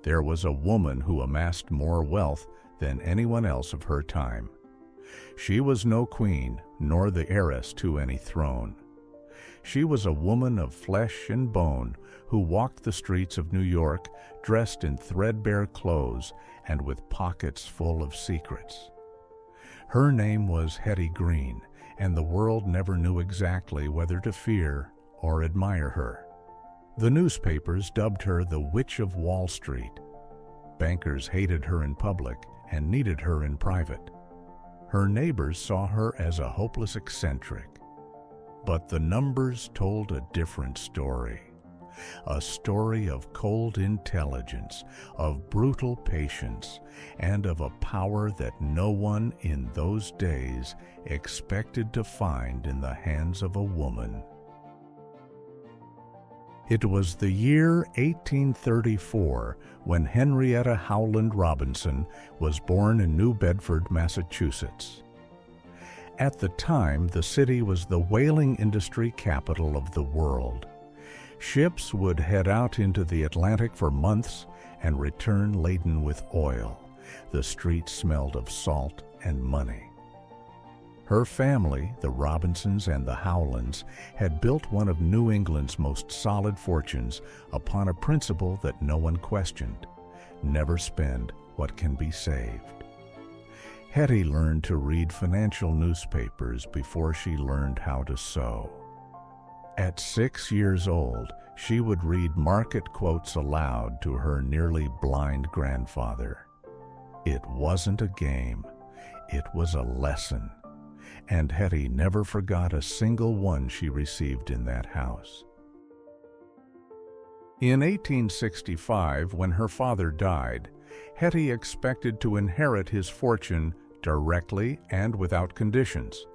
there was a woman who amassed more wealth than anyone else of her time. She was no queen, nor the heiress to any throne. She was a woman of flesh and bone who walked the streets of New York dressed in threadbare clothes and with pockets full of secrets. Her name was Hetty Green, and the world never knew exactly whether to fear or admire her. The newspapers dubbed her the Witch of Wall Street. Bankers hated her in public and needed her in private. Her neighbors saw her as a hopeless eccentric. But the numbers told a different story. A story of cold intelligence, of brutal patience, and of a power that no one in those days expected to find in the hands of a woman. It was the year 1834 when Henrietta Howland Robinson was born in New Bedford, Massachusetts. At the time, the city was the whaling industry capital of the world. Ships would head out into the Atlantic for months and return laden with oil. The streets smelled of salt and money. Her family, the Robinsons and the Howlands, had built one of New England's most solid fortunes upon a principle that no one questioned: never spend what can be saved. Hetty learned to read financial newspapers before she learned how to sew. At 6 years old, she would read market quotes aloud to her nearly blind grandfather. It wasn't a game, it was a lesson, and Hetty never forgot a single one she received in that house. In 1865, when her father died, Hetty expected to inherit his fortune directly and without conditions.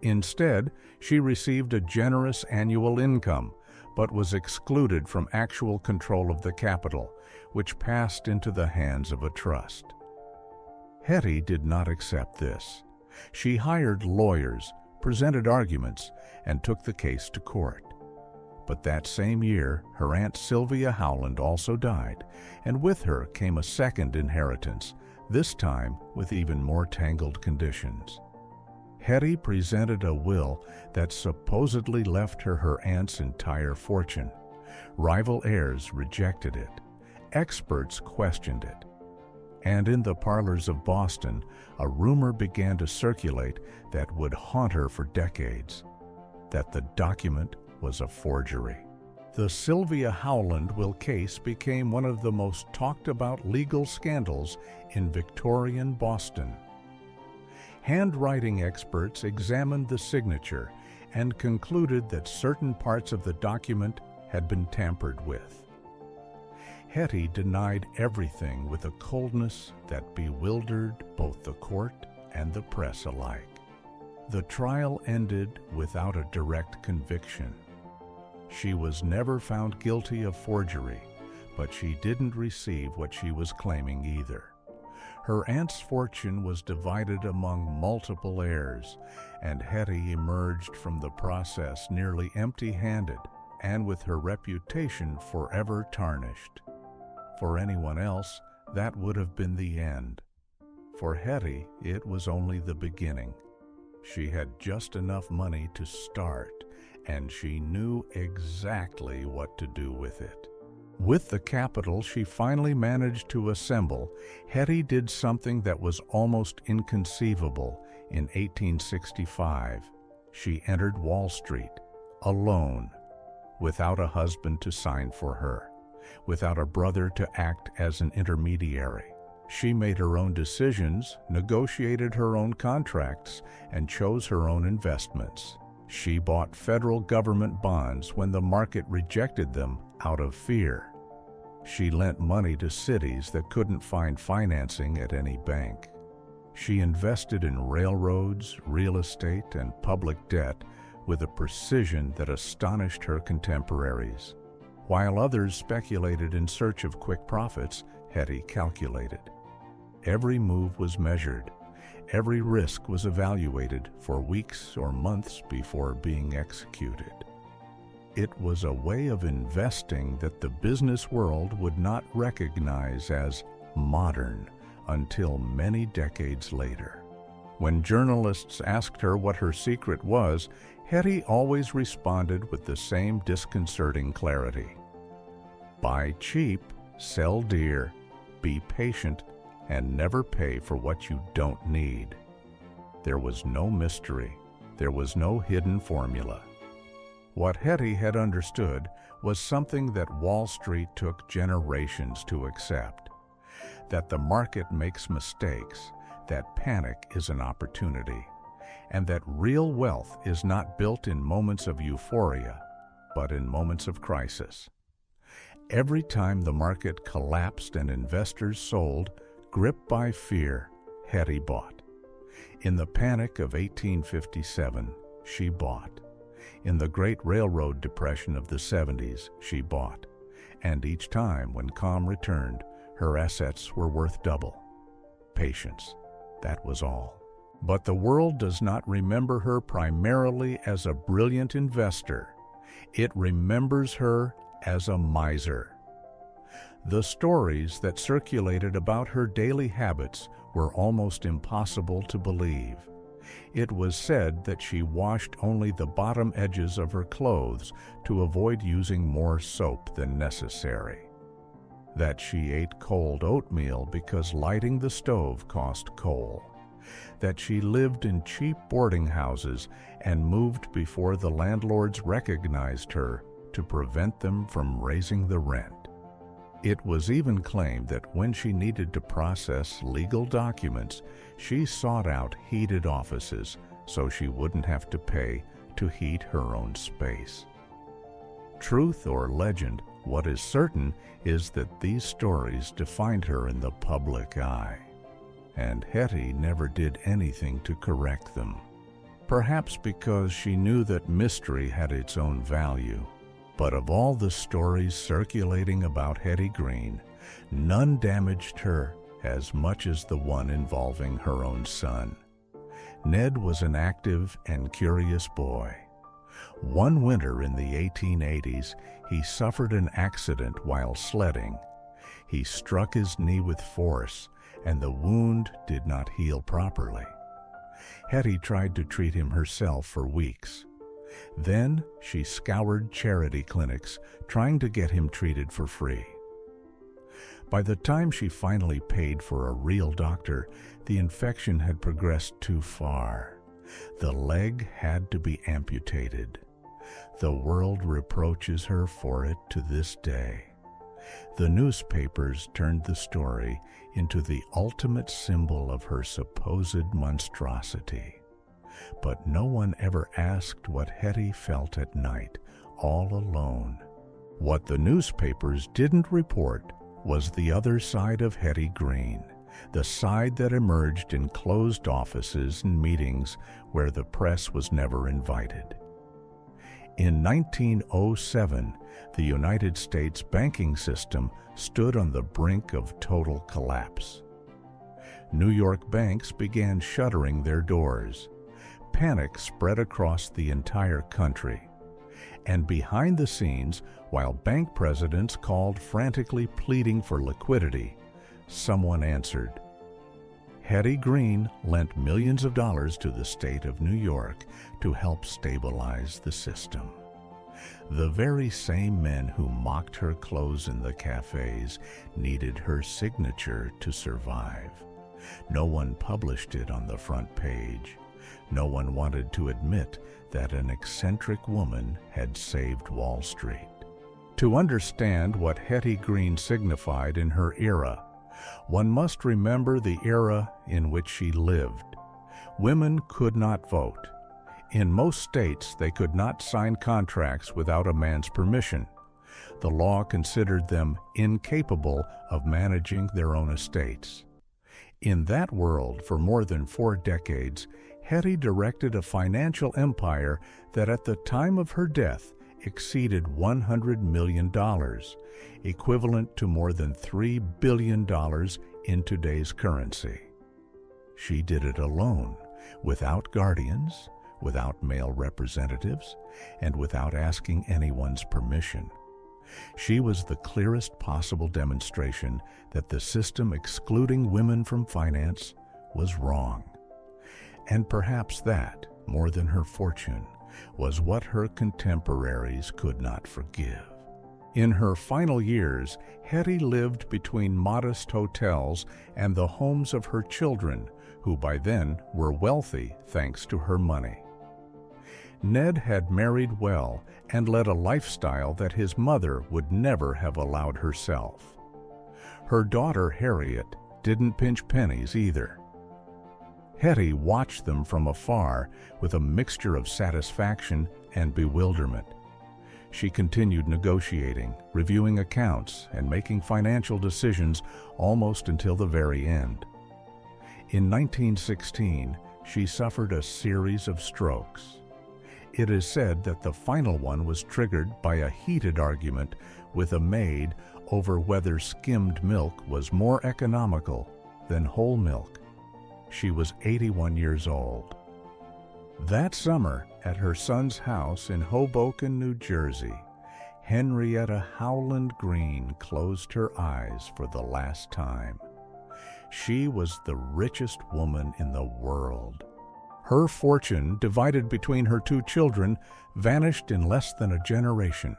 Instead, she received a generous annual income, but was excluded from actual control of the capital, which passed into the hands of a trust. Hetty did not accept this. She hired lawyers, presented arguments, and took the case to court. But that same year, her Aunt Sylvia Howland also died, and with her came a second inheritance, this time with even more tangled conditions. Hetty presented a will that supposedly left her her aunt's entire fortune. Rival heirs rejected it. Experts questioned it. And in the parlors of Boston, a rumor began to circulate that would haunt her for decades: that the document was a forgery. The Sylvia Howland will case became one of the most talked about legal scandals in Victorian Boston. Handwriting experts examined the signature and concluded that certain parts of the document had been tampered with. Hetty denied everything with a coldness that bewildered both the court and the press alike. The trial ended without a direct conviction. She was never found guilty of forgery, but she didn't receive what she was claiming either. Her aunt's fortune was divided among multiple heirs, and Hetty emerged from the process nearly empty-handed and with her reputation forever tarnished. For anyone else, that would have been the end. For Hetty, it was only the beginning. She had just enough money to start, and she knew exactly what to do with it. With the capital she finally managed to assemble, Hetty did something that was almost inconceivable in 1865. She entered Wall Street, alone, without a husband to sign for her, without a brother to act as an intermediary. She made her own decisions, negotiated her own contracts, and chose her own investments. She bought federal government bonds when the market rejected them out of fear. She lent money to cities that couldn't find financing at any bank. She invested in railroads, real estate, and public debt with a precision that astonished her contemporaries. While others speculated in search of quick profits, Hetty calculated. Every move was measured. Every risk was evaluated for weeks or months before being executed. It was a way of investing that the business world would not recognize as modern until many decades later. When journalists asked her what her secret was, Hetty always responded with the same disconcerting clarity. Buy cheap, sell dear, be patient, and never pay for what you don't need. There was no mystery. There was no hidden formula. What Hetty had understood was something that Wall Street took generations to accept: that the market makes mistakes, that panic is an opportunity, and that real wealth is not built in moments of euphoria, but in moments of crisis. Every time the market collapsed and investors sold, gripped by fear, Hetty bought. In the panic of 1857, she bought. In the Great Railroad Depression of the 70s, she bought. And each time when calm returned, her assets were worth double. Patience, that was all. But the world does not remember her primarily as a brilliant investor. It remembers her as a miser. The stories that circulated about her daily habits were almost impossible to believe. It was said that she washed only the bottom edges of her clothes to avoid using more soap than necessary. That she ate cold oatmeal because lighting the stove cost coal. That she lived in cheap boarding houses and moved before the landlords recognized her to prevent them from raising the rent. It was even claimed that when she needed to process legal documents, she sought out heated offices so she wouldn't have to pay to heat her own space. Truth or legend, what is certain is that these stories defined her in the public eye, and Hetty never did anything to correct them. Perhaps because she knew that mystery had its own value. But of all the stories circulating about Hetty Green, none damaged her as much as the one involving her own son. Ned was an active and curious boy. One winter in the 1880s, he suffered an accident while sledding. He struck his knee with force, and the wound did not heal properly. Hetty tried to treat him herself for weeks. Then she scoured charity clinics, trying to get him treated for free. By the time she finally paid for a real doctor, the infection had progressed too far. The leg had to be amputated. The world reproaches her for it to this day. The newspapers turned the story into the ultimate symbol of her supposed monstrosity. But no one ever asked what Hetty felt at night, all alone. What the newspapers didn't report was the other side of Hetty Green, the side that emerged in closed offices and meetings where the press was never invited. In 1907, the United States banking system stood on the brink of total collapse. New York banks began shuttering their doors. Panic spread across the entire country. And behind the scenes, while bank presidents called frantically pleading for liquidity, someone answered. Hetty Green lent millions of dollars to the state of New York to help stabilize the system. The very same men who mocked her clothes in the cafes needed her signature to survive. No one published it on the front page. No one wanted to admit that an eccentric woman had saved Wall Street. To understand what Hetty Green signified in her era, one must remember the era in which she lived. Women could not vote. In most states, they could not sign contracts without a man's permission. The law considered them incapable of managing their own estates. In that world, for more than 4 decades, Hetty directed a financial empire that at the time of her death exceeded $100 million, equivalent to more than $3 billion in today's currency. She did it alone, without guardians, without male representatives, and without asking anyone's permission. She was the clearest possible demonstration that the system excluding women from finance was wrong. And perhaps that, more than her fortune, was what her contemporaries could not forgive. In her final years, Hetty lived between modest hotels and the homes of her children, who by then were wealthy thanks to her money. Ned had married well and led a lifestyle that his mother would never have allowed herself. Her daughter Harriet didn't pinch pennies either. Hetty watched them from afar with a mixture of satisfaction and bewilderment. She continued negotiating, reviewing accounts, and making financial decisions almost until the very end. In 1916, she suffered a series of strokes. It is said that the final one was triggered by a heated argument with a maid over whether skimmed milk was more economical than whole milk. She was 81 years old. That summer, at her son's house in Hoboken, New Jersey, Henrietta Howland Green closed her eyes for the last time. She was the richest woman in the world. Her fortune, divided between her two children, vanished in less than a generation.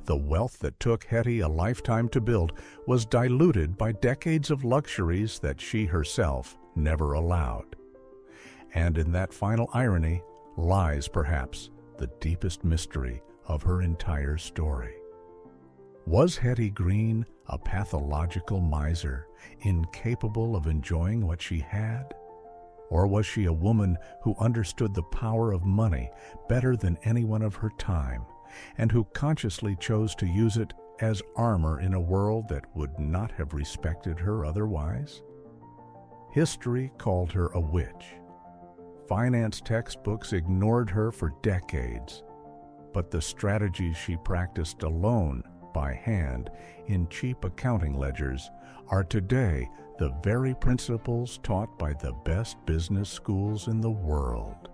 The wealth that took Hetty a lifetime to build was diluted by decades of luxuries that she herself never allowed. And in that final irony lies, perhaps, the deepest mystery of her entire story. Was Hetty Green a pathological miser, incapable of enjoying what she had? Or was she a woman who understood the power of money better than anyone of her time, and who consciously chose to use it as armor in a world that would not have respected her otherwise? History called her a witch. Finance textbooks ignored her for decades, but the strategies she practiced alone, by hand, in cheap accounting ledgers, are today the very principles taught by the best business schools in the world.